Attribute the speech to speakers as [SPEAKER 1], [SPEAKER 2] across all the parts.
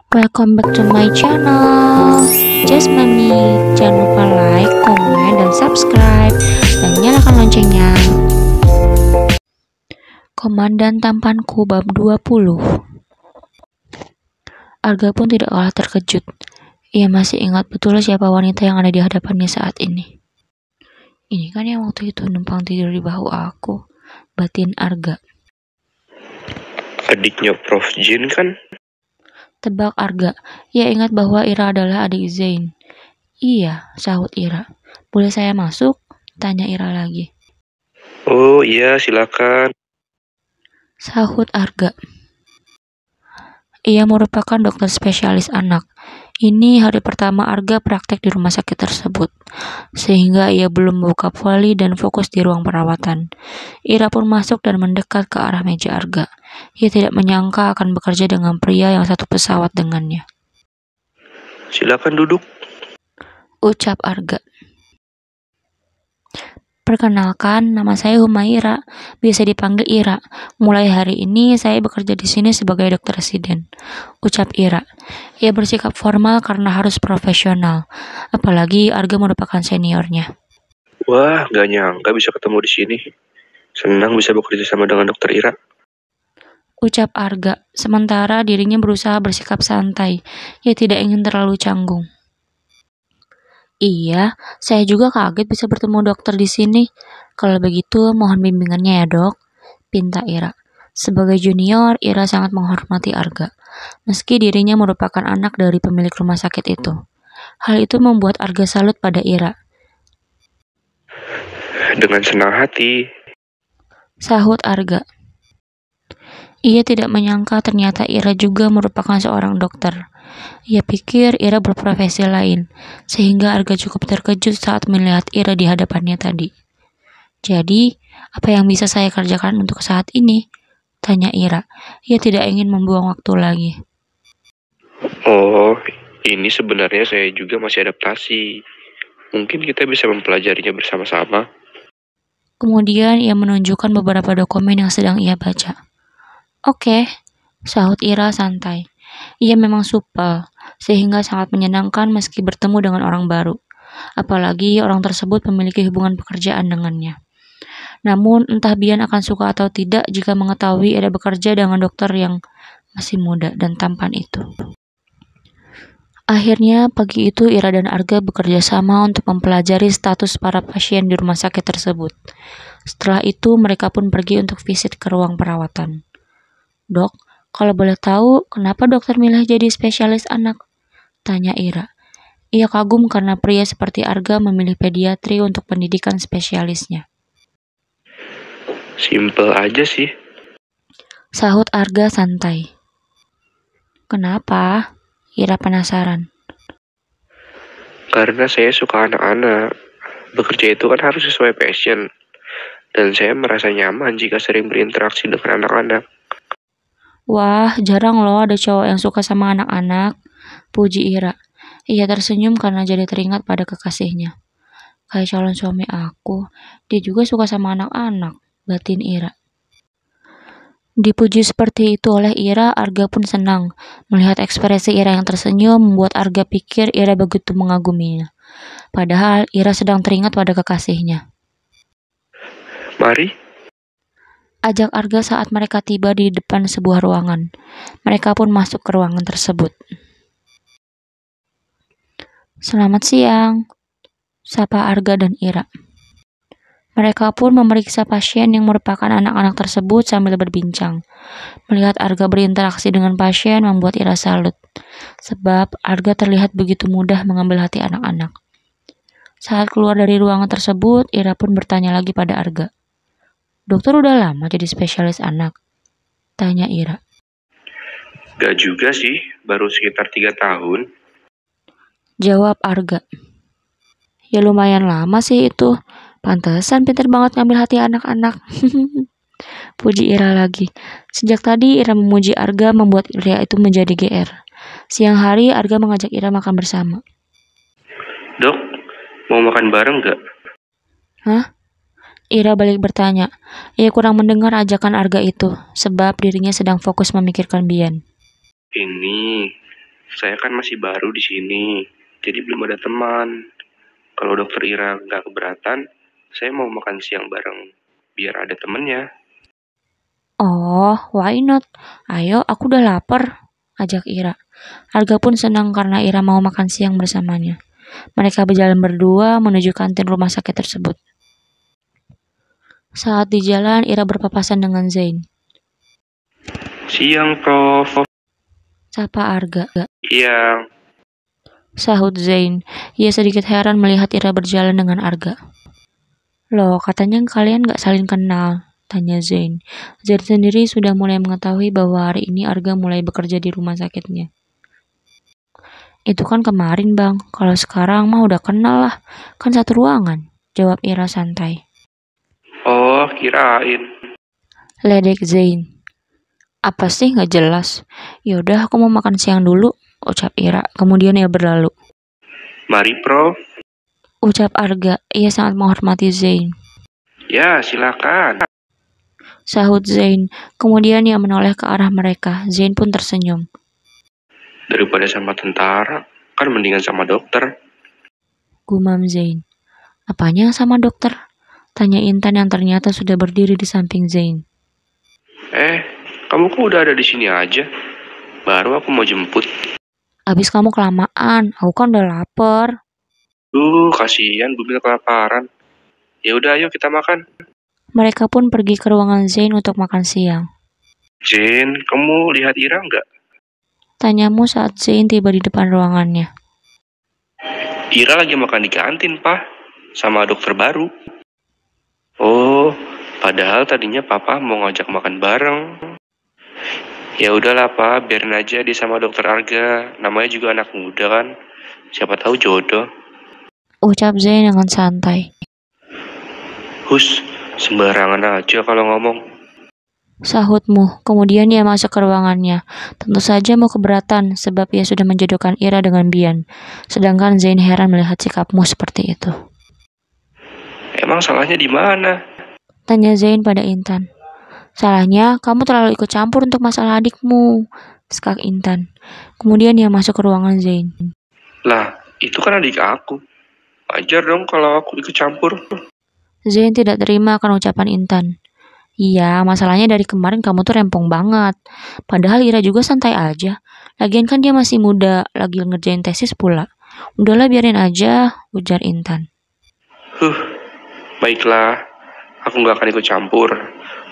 [SPEAKER 1] Welcome back to my channel Just Mami. Jangan lupa like, komen, dan subscribe, dan nyalakan loncengnya. Komandan Tampanku bab 20. Arga pun tidak kalah terkejut. Ia masih ingat betul siapa wanita yang ada di hadapannya saat ini. Ini kan yang waktu itu numpang tidur di bahu aku, batin Arga.
[SPEAKER 2] Adiknya Prof. Jin kan?
[SPEAKER 1] Tebak Arga. Ia ingat bahwa Ira adalah adik Zain. Iya, sahut Ira. Boleh saya masuk? Tanya Ira lagi.
[SPEAKER 2] Oh iya, silakan.
[SPEAKER 1] Sahut Arga. Ia merupakan dokter spesialis anak. Ini hari pertama Arga praktek di rumah sakit tersebut, sehingga ia belum membuka voli dan fokus di ruang perawatan. Ira pun masuk dan mendekat ke arah meja Arga. Ia tidak menyangka akan bekerja dengan pria yang satu pesawat dengannya.
[SPEAKER 2] Silakan duduk.
[SPEAKER 1] Ucap Arga. Perkenalkan, nama saya Humaira, biasa dipanggil Ira. Mulai hari ini saya bekerja di sini sebagai dokter residen, ucap Ira. Ia bersikap formal karena harus profesional, apalagi Arga merupakan seniornya.
[SPEAKER 2] Wah, gak nyangka bisa ketemu di sini. Senang bisa bekerja sama dengan dokter Ira.
[SPEAKER 1] Ucap Arga, sementara dirinya berusaha bersikap santai. Ia tidak ingin terlalu canggung. Iya, saya juga kaget bisa bertemu dokter di sini. Kalau begitu, mohon bimbingannya ya, Dok, pinta Ira. Sebagai junior, Ira sangat menghormati Arga, meski dirinya merupakan anak dari pemilik rumah sakit itu. Hal itu membuat Arga salut pada Ira.
[SPEAKER 2] Dengan senang hati.
[SPEAKER 1] Sahut Arga. Ia tidak menyangka ternyata Ira juga merupakan seorang dokter. Ia pikir Ira berprofesi lain, sehingga Arga cukup terkejut saat melihat Ira di hadapannya tadi. Jadi, apa yang bisa saya kerjakan untuk saat ini? Tanya Ira. Ia tidak ingin membuang waktu lagi.
[SPEAKER 2] Oh, ini sebenarnya saya juga masih adaptasi. Mungkin kita bisa mempelajarinya bersama-sama.
[SPEAKER 1] Kemudian ia menunjukkan beberapa dokumen yang sedang ia baca. Oke, sahut Ira santai. Ia memang supel, sehingga sangat menyenangkan meski bertemu dengan orang baru. Apalagi orang tersebut memiliki hubungan pekerjaan dengannya. Namun entah Bian akan suka atau tidak jika mengetahui ada bekerja dengan dokter yang masih muda dan tampan itu. Akhirnya pagi itu Ira dan Arga bekerja sama untuk mempelajari status para pasien di rumah sakit tersebut. Setelah itu mereka pun pergi untuk visit ke ruang perawatan. Dok, kalau boleh tahu, kenapa dokter milih jadi spesialis anak? Tanya Ira. Ia kagum karena pria seperti Arga memilih pediatri untuk pendidikan spesialisnya.
[SPEAKER 2] Simple aja sih.
[SPEAKER 1] Sahut Arga santai. Kenapa? Ira penasaran.
[SPEAKER 2] Karena saya suka anak-anak. Bekerja itu kan harus sesuai passion. Dan saya merasa nyaman jika sering berinteraksi dengan anak-anak.
[SPEAKER 1] Wah, jarang loh ada cowok yang suka sama anak-anak, puji Ira. Ia tersenyum karena jadi teringat pada kekasihnya. Kayak calon suami aku, dia juga suka sama anak-anak, batin Ira. Dipuji seperti itu oleh Ira, Arga pun senang. Melihat ekspresi Ira yang tersenyum membuat Arga pikir Ira begitu mengaguminya. Padahal Ira sedang teringat pada kekasihnya.
[SPEAKER 2] Mari.
[SPEAKER 1] Ajak Arga saat mereka tiba di depan sebuah ruangan. Mereka pun masuk ke ruangan tersebut. Selamat siang, sapa Arga dan Ira. Mereka pun memeriksa pasien yang merupakan anak-anak tersebut sambil berbincang. Melihat Arga berinteraksi dengan pasien membuat Ira salut, sebab Arga terlihat begitu mudah mengambil hati anak-anak. Saat keluar dari ruangan tersebut, Ira pun bertanya lagi pada Arga. Dokter udah lama jadi spesialis anak? Tanya Ira.
[SPEAKER 2] Gak juga sih, baru sekitar 3 tahun.
[SPEAKER 1] Jawab Arga. Ya lumayan lama sih itu. Pantesan pintar banget ngambil hati anak-anak. Puji Ira lagi. Sejak tadi Ira memuji Arga membuat Ira itu menjadi GR. Siang hari Arga mengajak Ira makan bersama.
[SPEAKER 2] Dok, mau makan bareng gak?
[SPEAKER 1] Hah? Ira balik bertanya. Ia kurang mendengar ajakan Arga itu, sebab dirinya sedang fokus memikirkan Bian.
[SPEAKER 2] Ini, Saya kan masih baru di sini, jadi belum ada teman. Kalau dokter Ira nggak keberatan, saya mau makan siang bareng, biar ada temennya.
[SPEAKER 1] Oh, why not? Ayo, aku udah lapar, ajak Ira. Arga pun senang karena Ira mau makan siang bersamanya. Mereka berjalan berdua menuju kantin rumah sakit tersebut. Saat di jalan, Ira berpapasan dengan Zain.
[SPEAKER 2] Siang, Prof.
[SPEAKER 1] Sapa Arga.
[SPEAKER 2] Iya.
[SPEAKER 1] Sahut Zain. Ia sedikit heran melihat Ira berjalan dengan Arga. Loh, katanya kalian gak saling kenal, tanya Zain. Zain sendiri sudah mulai mengetahui bahwa hari ini Arga mulai bekerja di rumah sakitnya. Itu kan kemarin bang, kalau sekarang mah udah kenal lah, kan satu ruangan, jawab Ira santai.
[SPEAKER 2] Oh, kirain.
[SPEAKER 1] Ledek Zain. Apa sih gak jelas? Yaudah aku mau makan siang dulu, ucap Ira, kemudian ia berlalu.
[SPEAKER 2] Mari, Prof.
[SPEAKER 1] Ucap Arga, ia sangat menghormati Zain.
[SPEAKER 2] Ya, silakan.
[SPEAKER 1] Sahut Zain, kemudian ia menoleh ke arah mereka. Zain pun tersenyum.
[SPEAKER 2] Daripada sama tentara, kan mendingan sama dokter.
[SPEAKER 1] Gumam Zain. Apanya sama dokter? Tanya Intan yang ternyata sudah berdiri di samping Zain.
[SPEAKER 2] Kamu kok udah ada di sini aja? Baru aku mau jemput.
[SPEAKER 1] Abis kamu kelamaan, aku kan udah lapar.
[SPEAKER 2] Kasihan Bumil kelaparan. Ya udah, ayo kita makan.
[SPEAKER 1] Mereka pun pergi ke ruangan Zain untuk makan siang.
[SPEAKER 2] Zain, kamu lihat Ira nggak?
[SPEAKER 1] Tanyamu saat Zain tiba di depan ruangannya.
[SPEAKER 2] Ira lagi makan di kantin, Pak. Sama dokter baru. Oh, padahal tadinya Papa mau ngajak makan bareng. Ya udahlah, Pak. Biarin aja dia sama dokter Arga. Namanya juga anak muda kan. Siapa tahu jodoh.
[SPEAKER 1] Ucap Zain dengan santai.
[SPEAKER 2] Hus, sembarangan aja kalau ngomong.
[SPEAKER 1] Sahutmu, kemudian ia masuk ke ruangannya. Tentu saja mau keberatan, sebab ia sudah menjodohkan Ira dengan Bian. Sedangkan Zain heran melihat sikapmu seperti itu.
[SPEAKER 2] Emang salahnya di mana?
[SPEAKER 1] Tanya Zain pada Intan. Salahnya, kamu terlalu ikut campur untuk masalah adikmu, skak Intan. Kemudian ia masuk ke ruangan Zain.
[SPEAKER 2] Lah, itu kan adik aku. Wajar dong kalau aku ikut campur.
[SPEAKER 1] Zain tidak terima akan ucapan Intan. Iya, masalahnya dari kemarin kamu tuh rempong banget. Padahal Ira juga santai aja. Lagian kan dia masih muda, lagi ngerjain tesis pula. Udahlah biarin aja, ujar Intan.
[SPEAKER 2] Baiklah, aku nggak akan ikut campur.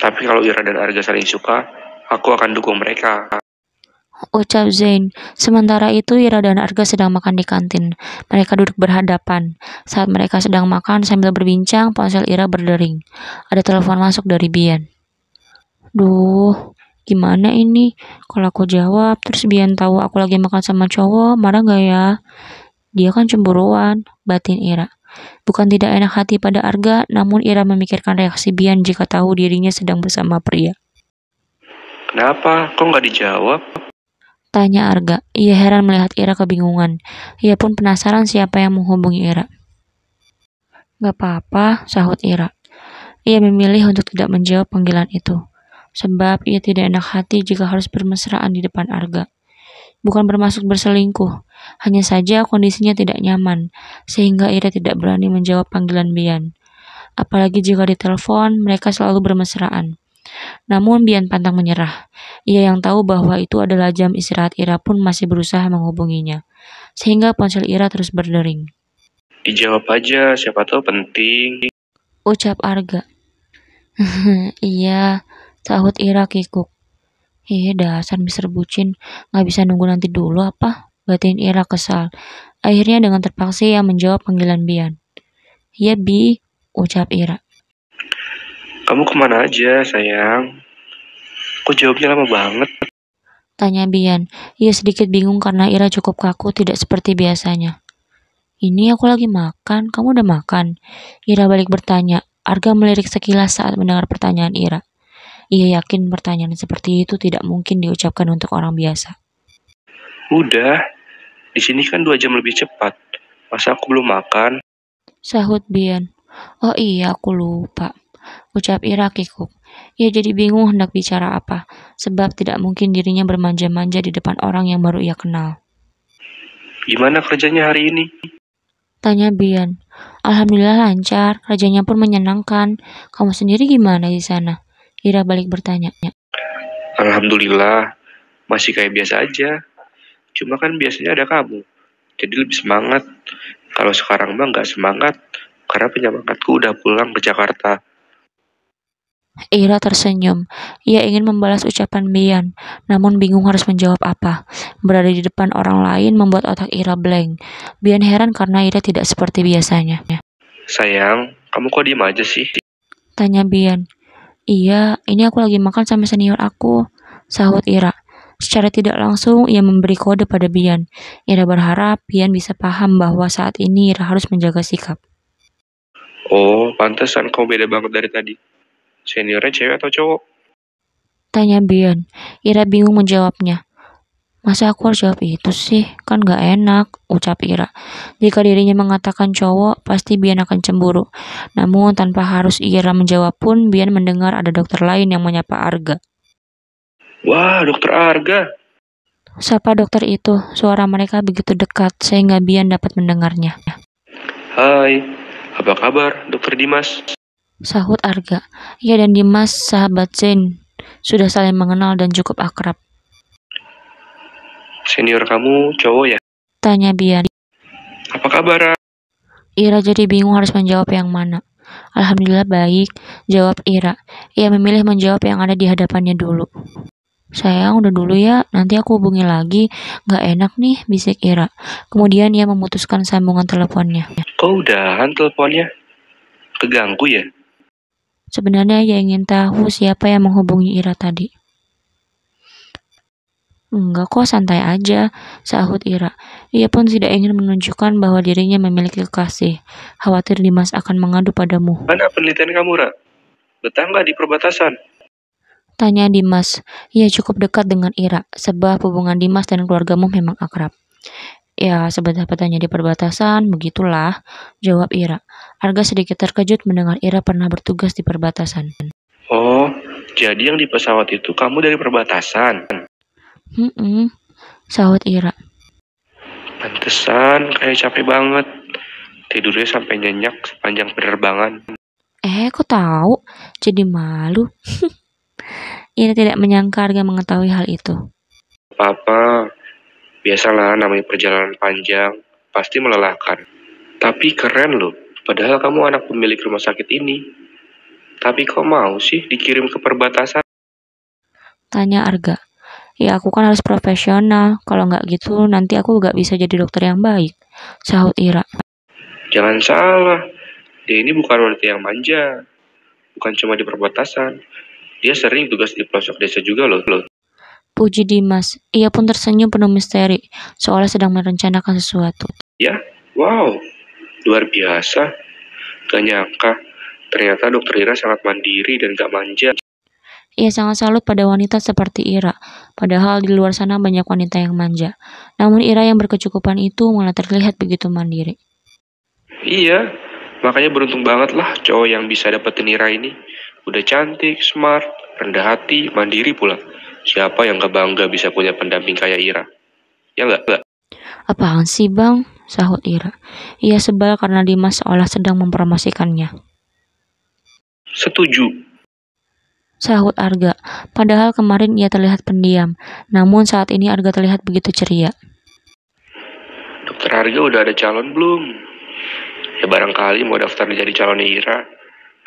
[SPEAKER 2] Tapi kalau Ira dan Arga saling suka, aku akan dukung mereka.
[SPEAKER 1] Ucap Zain. Sementara itu Ira dan Arga sedang makan di kantin. Mereka duduk berhadapan. Saat mereka sedang makan sambil berbincang, ponsel Ira berdering. Ada telepon masuk dari Bian. Duh, gimana ini? Kalau aku jawab, terus Bian tahu aku lagi makan sama cowok, marah gak ya? Dia kan cemburuan, batin Ira. Bukan tidak enak hati pada Arga, namun Ira memikirkan reaksi Bian jika tahu dirinya sedang bersama pria.
[SPEAKER 2] Kenapa? Kok nggak dijawab?
[SPEAKER 1] Tanya Arga. Ia heran melihat Ira kebingungan. Ia pun penasaran siapa yang menghubungi Ira. Gak apa-apa, sahut Ira. Ia memilih untuk tidak menjawab panggilan itu. Sebab ia tidak enak hati jika harus bermesraan di depan Arga. Bukan bermaksud berselingkuh, hanya saja kondisinya tidak nyaman, sehingga Ira tidak berani menjawab panggilan Bian. Apalagi jika ditelepon, mereka selalu bermesraan. Namun Bian pantang menyerah. Ia yang tahu bahwa itu adalah jam istirahat Ira pun masih berusaha menghubunginya. Sehingga ponsel Ira terus berdering.
[SPEAKER 2] Dijawab aja, siapa tahu penting.
[SPEAKER 1] Ucap Arga. Iya, sahut Ira kikuk. Dasar Mister Bucin, gak bisa nunggu nanti dulu apa? Batin Ira kesal. Akhirnya dengan terpaksa ia menjawab panggilan Bian. Iya Bi, ucap Ira.
[SPEAKER 2] Kamu kemana aja, sayang? Kok jawabnya lama banget?
[SPEAKER 1] Tanya Bian. Ia sedikit bingung karena Ira cukup kaku, tidak seperti biasanya. Ini aku lagi makan, kamu udah makan? Ira balik bertanya. Arga melirik sekilas saat mendengar pertanyaan Ira. Ia yakin pertanyaan seperti itu tidak mungkin diucapkan untuk orang biasa.
[SPEAKER 2] Udah, di sini kan 2 jam lebih cepat. Masa aku belum makan?
[SPEAKER 1] Sahut Bian. Oh iya, aku lupa. Ucap Ira kikuk. Ia jadi bingung hendak bicara apa, sebab tidak mungkin dirinya bermanja-manja di depan orang yang baru ia kenal.
[SPEAKER 2] Gimana kerjanya hari ini?
[SPEAKER 1] Tanya Bian. Alhamdulillah lancar, kerjanya pun menyenangkan. Kamu sendiri gimana di sana? Ira balik bertanya.
[SPEAKER 2] Alhamdulillah, masih kayak biasa aja. Cuma kan biasanya ada kamu, jadi lebih semangat. Kalau sekarang mah nggak semangat, karena penyemangatku udah pulang ke Jakarta.
[SPEAKER 1] Ira tersenyum. Ia ingin membalas ucapan Bian, namun bingung harus menjawab apa. Berada di depan orang lain membuat otak Ira blank. Bian heran karena Ira tidak seperti biasanya.
[SPEAKER 2] Sayang, kamu kok diem aja sih?
[SPEAKER 1] Tanya Bian. Iya, ini aku lagi makan sama senior aku, sahut Ira. Secara tidak langsung, ia memberi kode pada Bian. Ira berharap Bian bisa paham bahwa saat ini Ira harus menjaga sikap.
[SPEAKER 2] Oh, pantesan kamu beda banget dari tadi. Seniornya cewek atau cowok?
[SPEAKER 1] Tanya Bian. Ira bingung menjawabnya. Masa aku harus jawab itu sih? Kan gak enak, ucap Ira. Jika dirinya mengatakan cowok, pasti Bian akan cemburu. Namun tanpa harus Ira menjawab pun, Bian mendengar ada dokter lain yang menyapa Arga.
[SPEAKER 2] Wah, dokter Arga.
[SPEAKER 1] Sapa dokter itu, suara mereka begitu dekat sehingga Bian dapat mendengarnya.
[SPEAKER 2] Hai, apa kabar dokter Dimas?
[SPEAKER 1] Sahut Arga. Ia dan Dimas sahabat Zain, sudah saling mengenal dan cukup akrab.
[SPEAKER 2] Senior kamu cowok ya?
[SPEAKER 1] Tanya Bian.
[SPEAKER 2] Apa kabar?
[SPEAKER 1] Ira jadi bingung harus menjawab yang mana. Alhamdulillah baik, jawab Ira. Ia memilih menjawab yang ada di hadapannya dulu. Sayang, udah dulu ya, nanti aku hubungi lagi. Gak enak nih, bisik Ira. Kemudian ia memutuskan sambungan teleponnya.
[SPEAKER 2] Kok udahan teleponnya? Keganggu ya?
[SPEAKER 1] Sebenarnya ia ingin tahu siapa yang menghubungi Ira tadi. Enggak kok, santai aja, sahut Ira. Ia pun tidak ingin menunjukkan bahwa dirinya memiliki kekasih. Khawatir Dimas akan mengadu padamu.
[SPEAKER 2] Mana penelitian kamu, Ra? Betah nggak di perbatasan?
[SPEAKER 1] Tanya Dimas. Ia cukup dekat dengan Ira, sebab hubungan Dimas dan keluargamu memang akrab. Ya, sebentar-bentarnya di perbatasan, begitulah, jawab Ira. Arga sedikit terkejut mendengar Ira pernah bertugas di perbatasan.
[SPEAKER 2] Oh, jadi yang di pesawat itu kamu dari perbatasan?
[SPEAKER 1] Sahut Ira.
[SPEAKER 2] Pantesan kayak capek banget. Tidurnya sampai nyenyak sepanjang penerbangan.
[SPEAKER 1] Kok tahu? Jadi malu. Ira tidak menyangka Arga mengetahui hal itu.
[SPEAKER 2] Apa-apa, biasalah namanya perjalanan panjang, pasti melelahkan. Tapi keren loh, padahal kamu anak pemilik rumah sakit ini. Tapi kok mau sih dikirim ke perbatasan?
[SPEAKER 1] Tanya Arga. Ya aku kan harus profesional, kalau nggak gitu nanti aku nggak bisa jadi dokter yang baik, sahut Ira.
[SPEAKER 2] Jangan salah, dia ini bukan wanita yang manja. Bukan cuma di perbatasan, dia sering tugas di pelosok desa juga loh.
[SPEAKER 1] Puji Dimas, ia pun tersenyum penuh misteri, seolah sedang merencanakan sesuatu.
[SPEAKER 2] Ya, wow, luar biasa. Gak nyangka, ternyata dokter Ira sangat mandiri dan gak manja.
[SPEAKER 1] Ia sangat salut pada wanita seperti Ira, padahal di luar sana banyak wanita yang manja. Namun Ira yang berkecukupan itu malah terlihat begitu mandiri.
[SPEAKER 2] Iya, makanya beruntung banget lah cowok yang bisa dapetin Ira ini. Udah cantik, smart, rendah hati, mandiri pula. Siapa yang gak bangga bisa punya pendamping kayak Ira? Ya nggak?
[SPEAKER 1] Apaan sih bang? Sahut Ira. Ia sebal karena Dimas seolah sedang mempromosikannya.
[SPEAKER 2] Setuju.
[SPEAKER 1] Sahut Arga, padahal kemarin ia terlihat pendiam, namun saat ini Arga terlihat begitu ceria.
[SPEAKER 2] Dokter Arga udah ada calon belum? Ya barangkali mau daftar jadi calonnya Ira.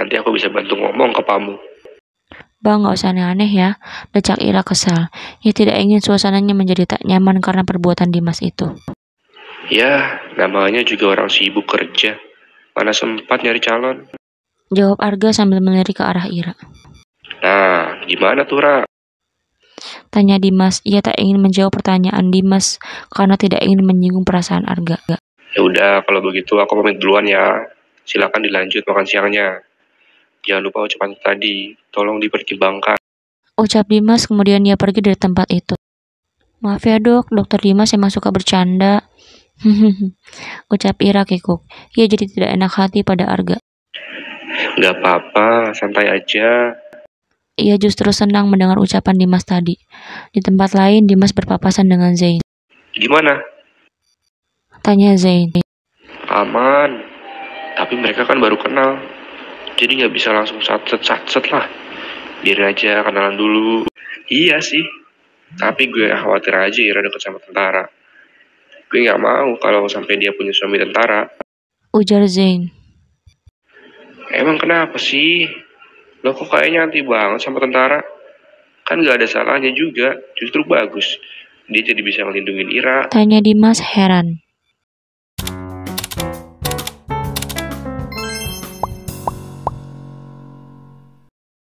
[SPEAKER 2] Nanti aku bisa bantu ngomong ke kamu.
[SPEAKER 1] Bang, gak usah aneh-aneh ya, decak Ira kesal. Ia tidak ingin suasananya menjadi tak nyaman karena perbuatan Dimas itu.
[SPEAKER 2] Ya, namanya juga orang sibuk kerja. Mana sempat nyari calon?
[SPEAKER 1] Jawab Arga sambil melirik ke arah Ira.
[SPEAKER 2] Nah, gimana tuh, Ra?
[SPEAKER 1] Tanya Dimas. Ia tak ingin menjawab pertanyaan Dimas karena tidak ingin menyinggung perasaan Arga.
[SPEAKER 2] Ya udah, kalau begitu aku pamit duluan ya. Silakan dilanjut makan siangnya. Jangan lupa ucapan tadi, tolong dipertimbangkan.
[SPEAKER 1] Ucap Dimas, kemudian ia pergi dari tempat itu. Maaf ya dok, dokter Dimas emang suka bercanda. Ucap Ira kikuk. Ia jadi tidak enak hati pada Arga.
[SPEAKER 2] Gak apa-apa, santai aja.
[SPEAKER 1] Ia justru senang mendengar ucapan Dimas tadi. Di tempat lain, Dimas berpapasan dengan Zain.
[SPEAKER 2] Gimana?
[SPEAKER 1] Tanya Zain.
[SPEAKER 2] Aman, tapi mereka kan baru kenal. Jadi nggak bisa langsung satset lah. Biar aja kenalan dulu. Iya sih, tapi gue khawatir aja Ira deket sama tentara. Gue nggak mau kalau sampai dia punya suami tentara.
[SPEAKER 1] Ujar Zain.
[SPEAKER 2] Emang kenapa sih? Lo kok kayaknya anti banget sama tentara? Kan nggak ada salahnya juga, justru bagus. Dia jadi bisa ngelindungin Ira.
[SPEAKER 1] Tanya Dimas heran.